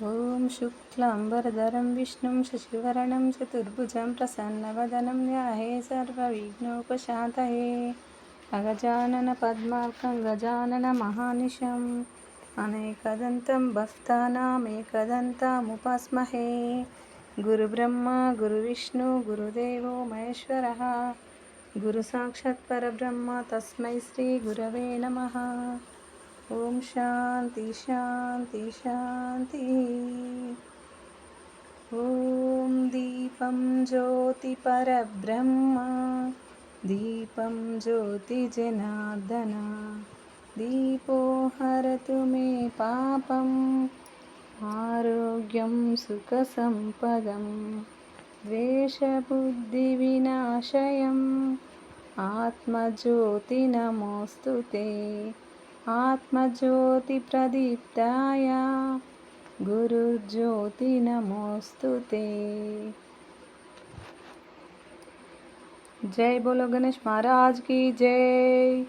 ॐ शुक्लाम्बरधरं विष्णुं शशिवर्णं चतुर्भुजं प्रसन्नवदनं ध्याये सर्वविघ्नोपशान्तये अगजाननपद्मार्कं गजाननमहानिशम् अनेकदन्तं भक्तानामेकदन्तमुपास्महे। गुरुब्रह्मा गुरुविष्णु गुरुदेवो महेश्वरः गुरुसाक्षात् परब्रह्म तस्मै श्रीगुरवे नमः। ओम शांति शांति शांति। ओम दीपं ज्योति परब्रह्म दीपं ज्योति जनार्दन दीपो हरतु मे पापम् आरोग्यं सुखसंपदं द्वेषबुद्धिविनाशयम् आत्मज्योति नमोस्तुते आत्मज्योति प्रदीप्ताय गुरुज्योति नमोस्तुते। जय बोलो गणेश महाराज की जय।